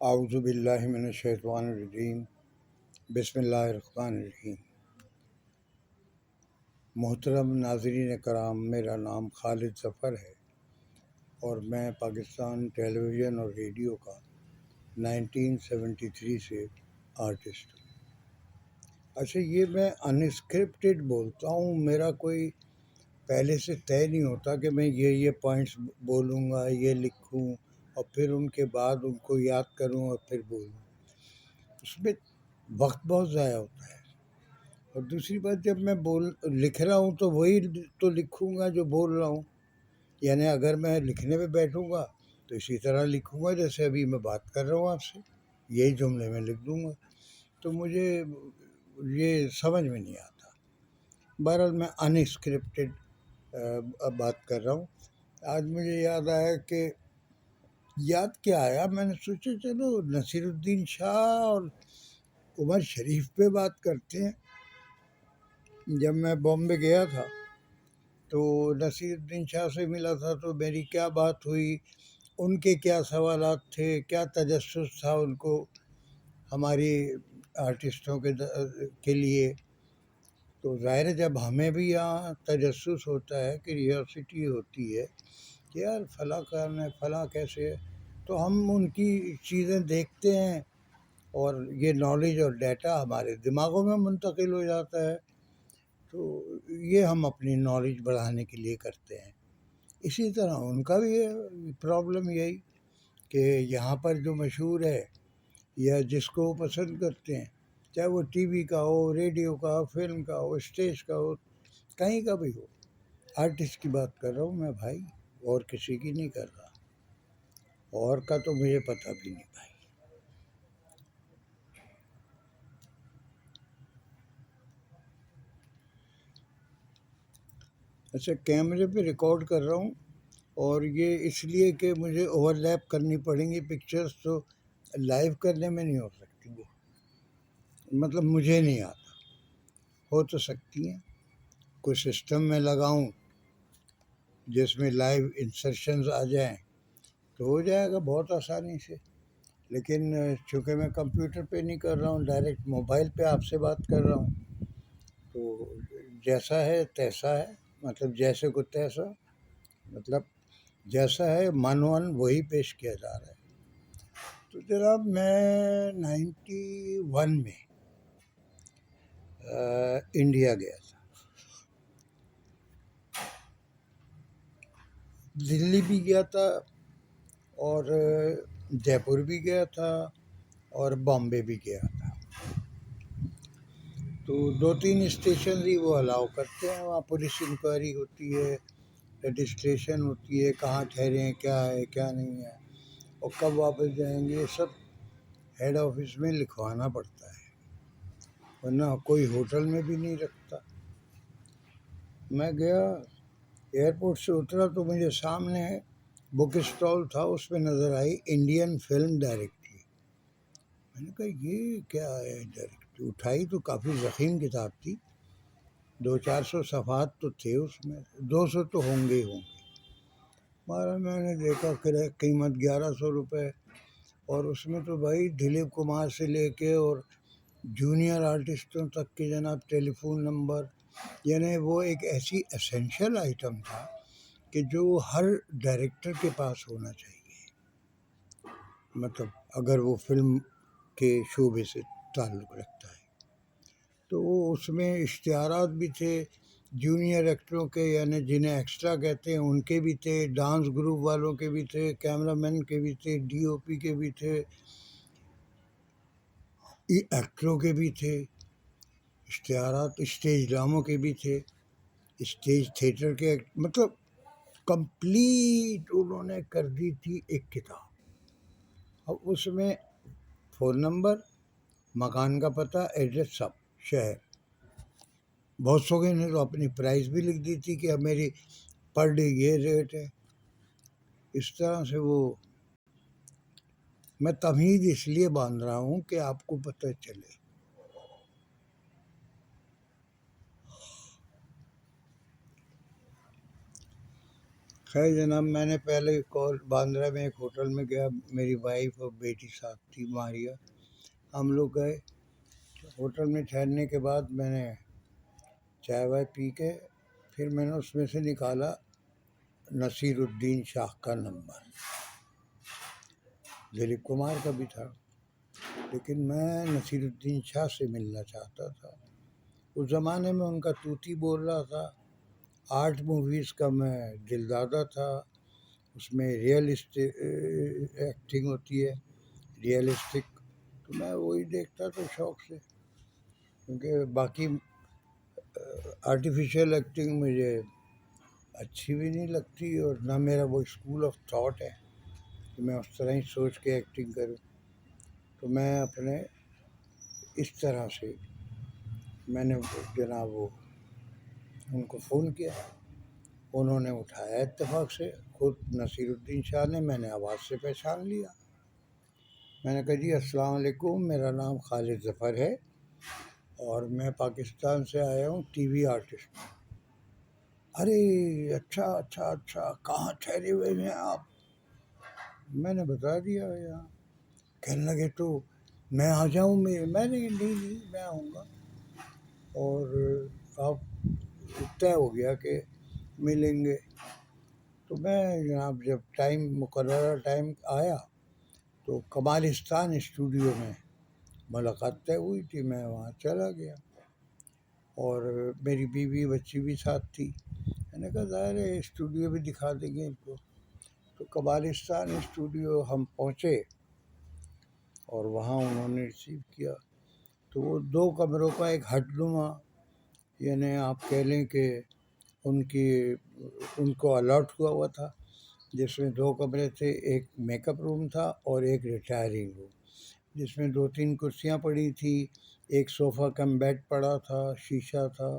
اعوذ باللہ من الشیطان الرجیم، بسم اللہ الرحمن الرحیم۔ محترم ناظرین کرام، میرا نام خالد ظفر ہے اور میں پاکستان ٹیلی ویژن اور ریڈیو کا 1973 سے آرٹسٹ ہوں۔ اچھا، یہ میں انسکرپٹڈ بولتا ہوں، میرا کوئی پہلے سے طے نہیں ہوتا کہ میں یہ پوائنٹس بولوں گا، یہ لکھوں اور پھر ان کے بعد ان کو یاد کروں اور پھر بولوں۔ اس میں وقت بہت ضائع ہوتا ہے، اور دوسری بات جب میں لکھ رہا ہوں تو وہی تو لکھوں گا جو بول رہا ہوں، یعنی اگر میں لکھنے پہ بیٹھوں گا تو اسی طرح لکھوں گا جیسے ابھی میں بات کر رہا ہوں آپ سے، یہی جملے میں لکھ دوں گا، تو مجھے یہ سمجھ میں نہیں آتا۔ بہرحال میں انسکرپٹڈ بات کر رہا ہوں۔ آج مجھے یاد آیا کہ کیا آیا، میں نے سوچا چلو نصیر الدین شاہ اور عمر شریف پہ بات کرتے ہیں۔ جب میں بامبے گیا تھا تو نصیر الدین شاہ سے ملا تھا تو میری کیا بات ہوئی، ان کے کیا سوالات تھے، کیا تجسس تھا ان کو ہماری آرٹسٹوں کے لیے۔ تو ظاہر ہے جب ہمیں بھی یہاں تجسس ہوتا ہے، کیوریوسٹی ہوتی ہے کہ یار فلاں کام ہے، فلاں کیسے ہے، تو ہم ان کی چیزیں دیکھتے ہیں اور یہ نالج اور ڈیٹا ہمارے دماغوں میں منتقل ہو جاتا ہے، تو یہ ہم اپنی نالج بڑھانے کے لیے کرتے ہیں۔ اسی طرح ان کا بھی پرابلم یہی کہ یہاں پر جو مشہور ہے یا جس کو وہ پسند کرتے ہیں، چاہے وہ ٹی وی کا ہو، ریڈیو کا ہو، فلم کا ہو، اسٹیج کا ہو، کہیں کا بھی ہو، آرٹسٹ کی بات کر رہا ہوں میں بھائی، اور کسی کی نہیں کر رہا، اور کا تو مجھے پتہ بھی نہیں بھائی۔ اچھا، کیمرے پہ ریکارڈ کر رہا ہوں، اور یہ اس لیے کہ مجھے اوور لیپ کرنی پڑیں گی پکچرز، تو لائیو کرنے میں نہیں ہو سکتی وہ، مطلب مجھے نہیں آتا، ہو تو سکتی ہیں کوئی سسٹم میں لگاؤں جس میں لائیو انسرشنز آ جائیں تو ہو جائے گا بہت آسانی سے، لیکن چونکہ میں کمپیوٹر پہ نہیں کر رہا ہوں، ڈائریکٹ موبائل پہ آپ سے بات کر رہا ہوں، تو جیسا ہے تیسا ہے، مطلب جیسے کو تیسا، مطلب جیسا ہے مانوان وہی پیش کیا جا رہا ہے۔ تو جناب میں 91 میں انڈیا گیا تھا، دلی بھی گیا تھا اور جے پور بھی گیا تھا اور بامبے بھی گیا تھا، تو 2-3 اسٹیشن ہی وہ الاؤ کرتے ہیں، وہاں پولیس انکوائری ہوتی ہے، رجسٹریشن ہوتی ہے، کہاں ٹھہرے ہیں، کیا ہے کیا نہیں ہے، اور کب واپس جائیں گے، یہ سب ہیڈ آفس میں لکھوانا پڑتا ہے، ورنہ کوئی ہوٹل میں بھی نہیں رکھتا۔ میں گیا، ایئرپورٹ سے اترا تو مجھے سامنے بک اسٹال تھا، اس پہ نظر آئی انڈین فلم ڈائریکٹری۔ میں نے کہا یہ کیا ہے ڈائریکٹری، اٹھائی تو کافی ضخیم کتاب تھی، 200-400 صفحات تو تھے اس میں، 200 تو ہوں گے ہی ہوں گے۔ مارا میں نے دیکھا قیمت 1100 روپے، اور اس میں تو بھائی دلیپ کمار سے لے کے اور جونیئر آرٹسٹوں تک کے جناب ٹیلی فون نمبر، یعنی وہ ایک ایسی اسینشل آئٹم تھا کہ جو ہر ڈائریکٹر کے پاس ہونا چاہیے، مطلب اگر وہ فلم کے شعبے سے تعلق رکھتا ہے۔ تو اس میں اشتہارات بھی تھے جونیئر ایکٹروں کے، یعنی جنہیں ایکسٹرا کہتے ہیں، ان کے بھی تھے، ڈانس گروپ والوں کے بھی تھے، کیمرہ مین کے بھی تھے، ڈی او پی کے بھی تھے، ایکٹروں کے بھی تھے، اشتہارات اسٹیج ڈراموں کے بھی تھے، اسٹیج تھیٹر کے، مطلب کمپلیٹ انہوں نے کر دی تھی ایک کتاب۔ اب اس میں فون نمبر، مکان کا پتہ، ایڈریس، سب، شہر، بہت سو نے تو اپنی پرائز بھی لکھ دی تھی کہ اب میری پر ڈے یہ ریٹ ہے۔ اس طرح سے وہ، میں تمہید اس لیے باندھ رہا ہوں کہ آپ کو پتہ چلے۔ خیر جناب، میں نے پہلے باندرا میں ایک ہوٹل میں گیا، میری وائف اور بیٹی ساتھ تھی ماریا. ہم لوگ گئے ہوٹل میں. ٹھہرنے کے بعد میں نے چائے وائے پی کے پھر میں نے اس میں سے نکالا نصیر الدین شاہ کا نمبر. دلیپ کمار کا بھی تھا، لیکن میں نصیر الدین شاہ سے ملنا چاہتا تھا. اس زمانے میں ان کا طوطی بول رہا تھا. 8 موویز کا میں دلدادہ تھا. اس میں ایکٹنگ ہوتی ہے، ریئلسٹک. تو میں وہی دیکھتا تھا شوق سے، کیونکہ باقی آرٹیفیشیل ایکٹنگ مجھے اچھی بھی نہیں لگتی، اور نہ میرا وہ اسکول آف تھاٹ ہے کہ میں اس طرح ہی سوچ کے ایکٹنگ کروں. تو میں اپنے اس طرح سے میں نے جناب وہ ان کو فون کیا. انہوں نے اٹھایا اتفاق سے، خود نصیر الدین شاہ نے. میں نے آواز سے پہچان لیا. میں نے کہا جی السلام علیکم، میرا نام خالد ظفر ہے اور میں پاکستان سے آیا ہوں، ٹی وی آرٹسٹ. ارے اچھا اچھا اچھا، کہاں ٹھہرے ہوئے ہیں آپ؟ میں نے بتا دیا یہاں. کہنے لگے تو میں آ جاؤں؟ میں نے نہیں میں آؤں گا. اور آپ طے ہو گیا کہ ملیں گے. تو میں جناب جب مقررہ ٹائم آیا تو کمالستان اسٹوڈیو میں ملاقات طے ہوئی تھی. میں وہاں چلا گیا اور میری بیوی بچی بھی ساتھ تھی. میں نے کہا ظاہر ہے اسٹوڈیو بھی دکھا دیں گے ان کو. تو کمالستان اسٹوڈیو ہم پہنچے اور وہاں انہوں نے ریسیو کیا. تو وہ 2 کمروں کا ایک ہٹ نما، یعنی آپ کہہ لیں کہ ان کو الاٹ ہوا تھا، جس میں 2 کمرے تھے. ایک میک اپ روم تھا اور ایک ریٹائرنگ روم، جس میں 2-3 کرسیاں پڑی تھی، ایک صوفہ کم بیڈ پڑا تھا، شیشہ تھا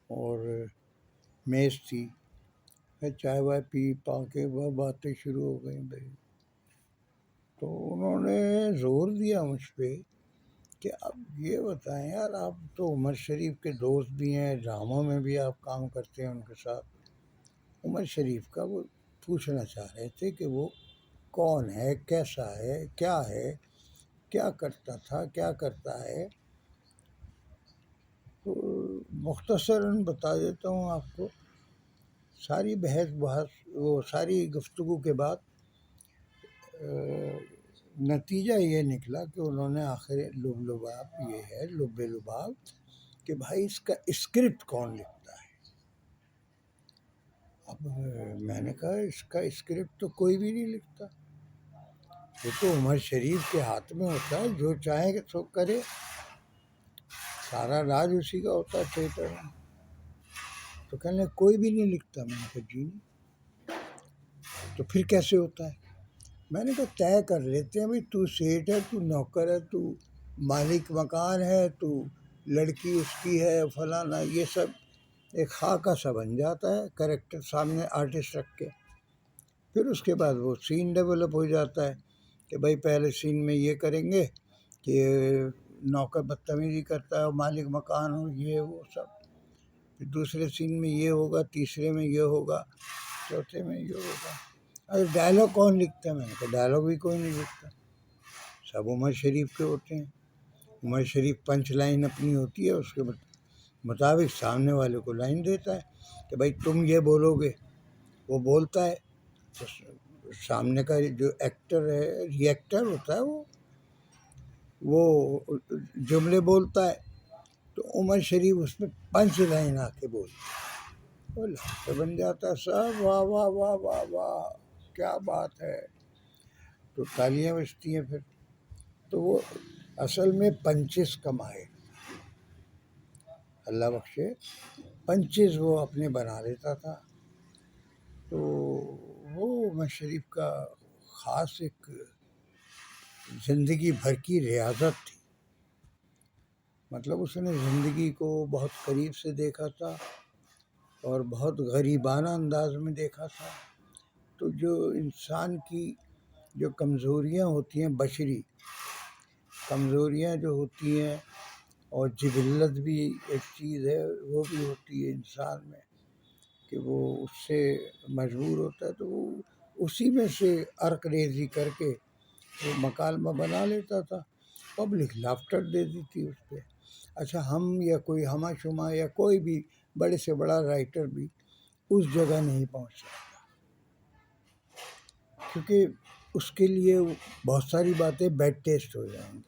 اور میز تھی. چائے وائے پی پا کے وہ باتیں شروع ہو گئیں بھائی. تو انہوں نے زور دیا مجھ پہ کہ اب یہ بتائیں یار، آپ تو عمر شریف کے دوست بھی ہیں، ڈراموں میں بھی آپ کام کرتے ہیں ان کے ساتھ. عمر شریف کا وہ پوچھنا چاہ رہے تھے کہ وہ کون ہے، کیسا ہے، کیا کرتا تھا، کیا کرتا ہے. تو مختصراً بتا دیتا ہوں آپ کو. ساری ساری گفتگو کے بعد نتیجہ یہ نکلا کہ انہوں نے آخر لب لباب کہ بھائی اس کا اسکرپٹ کون لکھتا ہے. اب میں نے کہا اس کا اسکرپٹ تو کوئی بھی نہیں لکھتا، وہ تو عمر شریف کے ہاتھ میں ہوتا ہے، جو چاہے سو کرے، سارا راج اسی کا ہوتا ہے تھیٹر میں. تو کہنے لگے کوئی بھی نہیں لکھتا. میں نے کہا جی نہیں، تو پھر کیسے ہوتا ہے؟ میں نے کہا طے کر لیتے ہیں بھائی، تو سیٹ ہے، تو نوکر ہے، تو مالک مکان ہے، تو لڑکی اس کی ہے فلانا. یہ سب ایک خاکہ سا بن جاتا ہے کریکٹر سامنے آرٹسٹ رکھ کے. پھر اس کے بعد وہ سین ڈیولپ ہو جاتا ہے کہ بھائی پہلے سین میں یہ کریں گے کہ نوکر بدتمیزی کرتا ہے اور مالک مکان ہو، یہ وہ سب. پھر دوسرے سین میں یہ ہوگا، تیسرے میں یہ ہوگا، چوتھے میں یہ ہوگا. ارے ڈائلاگ کون لکھتا ہے؟ میں نے کہا ڈائلاگ بھی کوئی نہیں لکھتا، سب عمر شریف کے ہوتے ہیں. عمر شریف پنچ لائن اپنی ہوتی ہے، اس کے مطابق سامنے والے کو لائن دیتا ہے کہ بھائی تم یہ بولو گے. وہ بولتا ہے تو سامنے کا جو ایکٹر ہے، ریئیکٹر ہوتا ہے، وہ جملے بولتا ہے. تو عمر شریف اس میں پنچ لائن آ کے بولتا ہے، وہ لفظ بن جاتا ہے. سب واہ واہ واہ واہ واہ کیا بات ہے، تو تالیاں بجتی ہیں پھر. تو وہ اصل میں پنچز کمائے، اللہ بخشے، پنچز وہ اپنے بنا لیتا تھا. تو وہ عمر شریف کا خاص ایک زندگی بھر کی ریاضت تھی. مطلب اس نے زندگی کو بہت قریب سے دیکھا تھا اور بہت غریبانہ انداز میں دیکھا تھا. تو جو انسان کی جو کمزوریاں ہوتی ہیں، بشری کمزوریاں جو ہوتی ہیں، اور جبلت بھی ایک چیز ہے، وہ بھی ہوتی ہے انسان میں. کہ وہ اس سے مجبور ہوتا ہے تو وہ اسی میں سے عرق ریزی کر کے وہ مکالمہ بنا لیتا تھا، پبلک لافٹر دے دی تھی اس پہ۔ اچھا ہم یا کوئی ہمہ شمہ یا کوئی بھی بڑے سے بڑا رائٹر بھی اس جگہ نہیں پہنچ سکتا، کیونکہ اس کے لیے بہت ساری باتیں بیڈ ٹیسٹ ہو جائیں گی۔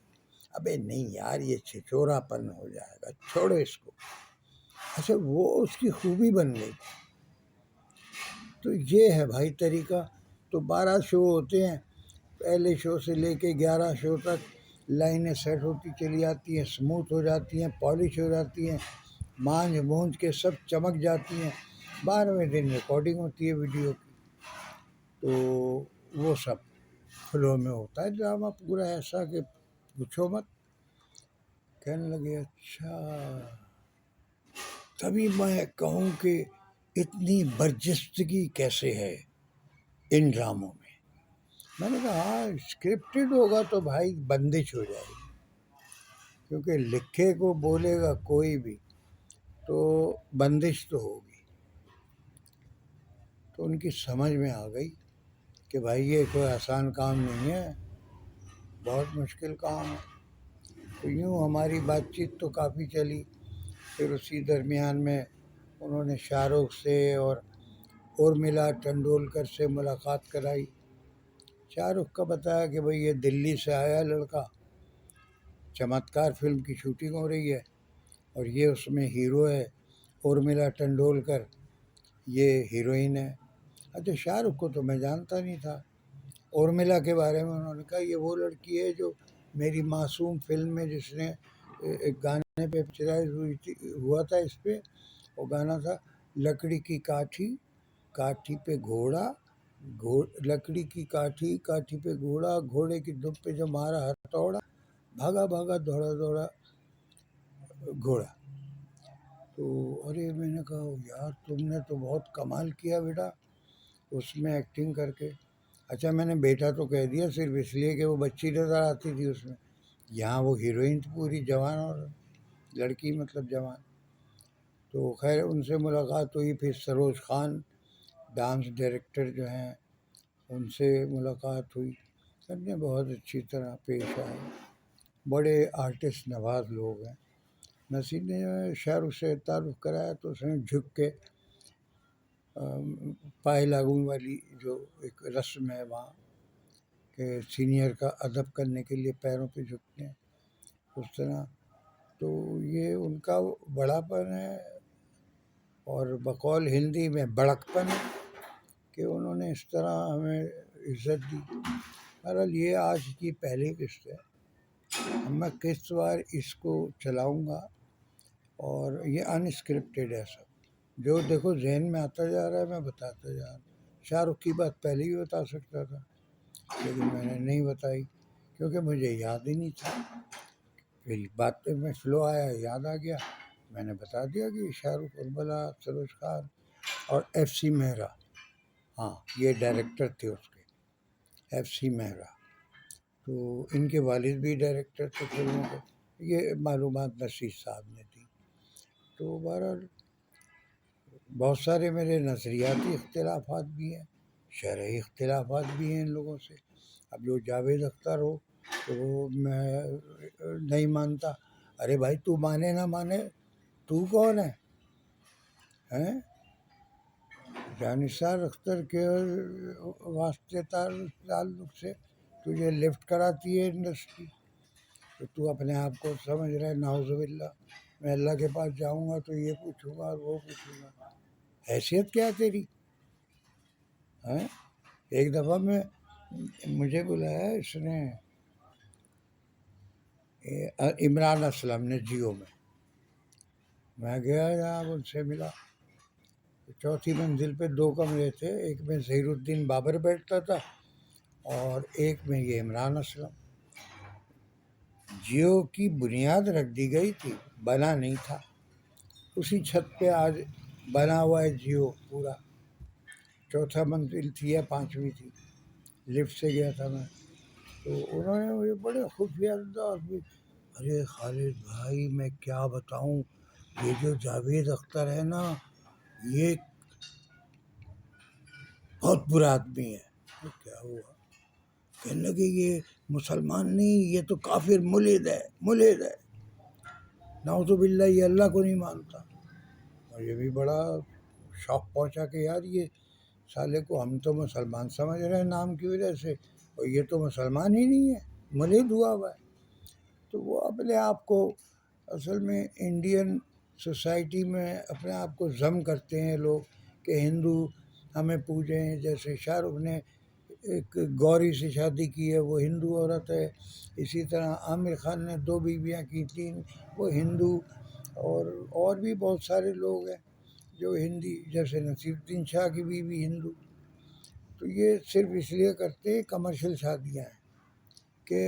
ابے نہیں یار یہ چھچورا پن ہو جائے گا، چھوڑو اس کو۔ اچھا وہ اس کی خوبی بن گئی۔ تو یہ ہے بھائی طریقہ۔ تو 12 شو ہوتے ہیں، پہلے شو سے لے کے 11 شو تک لائنیں سیٹ ہوتی چلی جاتی ہیں، سموتھ ہو جاتی ہیں، پالش ہو جاتی ہیں، مانجھ مونجھ کے سب چمک جاتی ہیں۔ 12ویں دن ریکارڈنگ ہوتی ہے ویڈیو کی، تو وہ سب فلو میں ہوتا ہے ڈرامہ پورا ایسا کہ پوچھو مت۔ کہنے لگے اچھا تبھی میں کہوں کہ اتنی برجستگی کیسے ہے ان ڈراموں میں۔ میں نے کہا ہاں اسکرپٹڈ ہوگا تو بھائی بندش ہو جائے گی، کیونکہ لکھے کو بولے گا کوئی بھی تو بندش تو ہوگی۔ تو ان کی سمجھ میں آ گئی کہ بھائی یہ کوئی آسان کام نہیں ہے، بہت مشکل کام ہے۔ تو یوں ہماری بات چیت تو کافی چلی، پھر اسی درمیان میں انہوں نے شاہ رخ سے اور ارملا ٹنڈولکر سے ملاقات کرائی۔ شاہ رخ کا بتایا کہ بھئی یہ دلی سے آیا لڑکا، چمتکار فلم کی شوٹنگ ہو رہی ہے اور یہ اس میں ہیرو ہے، ارملا ٹنڈولکر یہ ہیروئن ہے۔ اچھا شاہ رخ کو تو میں جانتا نہیں تھا، ارملا کے بارے میں انہوں نے کہا یہ وہ لڑکی ہے جو میری معصوم فلم میں جس نے ایک گانے پہ پکچرائز ہوا تھا، اس پہ وہ گانا تھا لکڑی کی کاٹھی کاٹھی پہ گھوڑا، لکڑی کی کاٹھی کاٹھی پہ گھوڑا، گھوڑے کی دم پہ جو مارا ہتھوڑا، بھاگا بھاگا دوڑا دوڑا گھوڑا۔ تو ارے میں نے کہا یار تم نے تو بہت کمال کیا بیٹا اس میں ایکٹنگ کر کے۔ اچھا میں نے بیٹا تو کہہ دیا صرف اس لیے کہ وہ بچی نظر آتی تھی اس میں، یہاں وہ ہیروئن تھی پوری جوان، اور لڑکی مطلب جوان۔ تو خیر ان سے ملاقات ہوئی، پھر سروج خان ڈانس ڈائریکٹر جو ہیں ان سے ملاقات ہوئی، سب نے بہت اچھی طرح پیش آئے، بڑے آرٹسٹ نواز لوگ ہیں۔ نصیر نے شاہ رخ سے تعارف کرایا تو اس نے جھک کے پائے لاگوں والی جو ایک رسم ہے وہاں کہ سینئر کا ادب کرنے کے لیے پیروں پہ جھکتے ہیں، اس طرح۔ تو یہ ان کا بڑا پن ہے اور بقول ہندی میں بڑک پن ہے کہ انہوں نے اس طرح ہمیں عزت دی۔ بہرحال یہ آج کی پہلی قسط ہے، میں قسط وار اس کو چلاؤں گا، اور یہ انسکرپٹڈ ہے سب، جو دیکھو ذہن میں آتا جا رہا ہے میں بتاتا جا رہا ہوں۔ شاہ رخ کی بات پہلے ہی بتا سکتا تھا لیکن میں نے نہیں بتائی کیونکہ مجھے یاد ہی نہیں تھا، پھر بات میں فلو آیا یاد آ گیا، میں نے بتا دیا کہ شاہ رخ، ارملا، سروج خان اور ایف سی مہرا، ہاں یہ ڈائریکٹر تھے اس کے، ایف سی مہرا۔ تو ان کے والد بھی ڈائریکٹر تھے فلموں کے، یہ معلومات نصیر صاحب نے دی۔ تو بہرحال بہت سارے میرے نظریاتی اختلافات بھی ہیں، شرعی اختلافات بھی ہیں ان لوگوں سے۔ اب جو جاوید اختر ہو تو وہ میں نہیں مانتا، ارے بھائی تو مانے نہ مانے تو کون ہے؟ جانثار اختر کے واسطے تعلق سے تجھے لفٹ کراتی ہے انڈسٹری، تو تو اپنے آپ کو سمجھ رہے نعوذ باللہ میں اللہ کے پاس جاؤں گا تو یہ پوچھوں گا اور وہ پوچھوں گا، حیثیت کیا تیری؟ ایک دفعہ مجھے بلایا اس نے عمران اسلم نے جیو میں گیا جہاں ان سے ملا، چوتھی منزل پہ 2 کمرے تھے، ایک میں ظہیر الدین بابر بیٹھتا تھا اور ایک میں یہ عمران اسلم۔ جیو کی بنیاد رکھ دی گئی تھی، بنا نہیں تھا، اسی چھت پہ آج بنا ہوا ہے جیو پورا، 4تھا منزل تھی یا 5ویں تھی، لفٹ سے گیا تھا میں۔ تو انہوں نے مجھے بڑے خفیہ انداز میں، ارے خالد بھائی میں کیا بتاؤں، یہ جو جاوید اختر ہے نا یہ بہت برا آدمی ہے۔ تو کیا ہوا؟ کہنے لگے یہ مسلمان نہیں، یہ تو کافر ملحد ہے، ملحد ہے، نعوذ باللہ، یہ اللہ کو نہیں مانتا۔ اور یہ بھی بڑا شوق پہنچا کہ یار یہ سالے کو ہم تو مسلمان سمجھ رہے ہیں نام کی وجہ سے، اور یہ تو مسلمان ہی نہیں ہے، ملحد ہوا ہوا ہے۔ تو وہ اپنے آپ کو اصل میں انڈین سوسائٹی میں اپنے آپ کو ضم کرتے ہیں لوگ کہ ہندو ہمیں پوجیں، جیسے شاہ رخ نے ایک گوری سے شادی کی ہے، وہ ہندو عورت ہے، اسی طرح عامر خان نے 2 بیویاں کی تھیں، وہ ہندو، اور بھی بہت سارے لوگ ہیں جو ہندی، جیسے نصیر الدین شاہ کی بیوی ہندو۔ تو یہ صرف اس لیے کرتے ہیں، کمرشل شادیاں ہیں کہ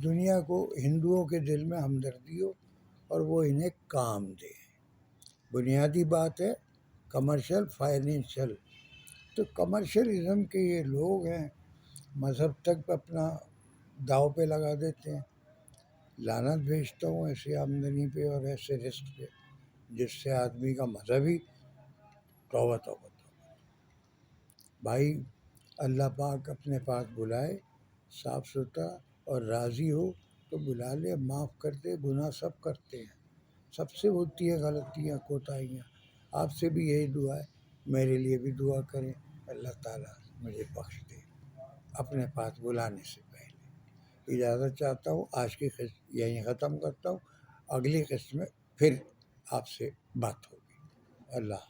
دنیا کو ہندوؤں کے دل میں ہمدردی ہو اور وہ انہیں کام دے۔ بنیادی بات ہے کمرشل فائنینشل۔ تو کمرشلزم کے یہ لوگ ہیں، مذہب تک اپنا داؤ پہ لگا دیتے ہیں۔ لعنت بھیجتا ہوں ایسی آمدنی پہ اور ایسے رزق پہ جس سے آدمی کا مذہب ہی توبہ توبہ توبہ۔ بھائی اللہ پاک اپنے پاس بلائے، صاف ستھرا اور راضی ہو تو بلا لے، معاف کر دے، گناہ سب کرتے ہیں، سب سے ہوتی ہے غلطیاں، کوتاہیاں۔ آپ سے بھی یہی دعا ہے، میرے لیے بھی دعا کریں، اللہ تعالیٰ مجھے بخش دے اپنے پاس بلانے سے پہلے۔ اجازت چاہتا ہوں، آج کی قسط یہیں ختم کرتا ہوں، اگلی قسط میں پھر آپ سے بات ہوگی۔ اللہ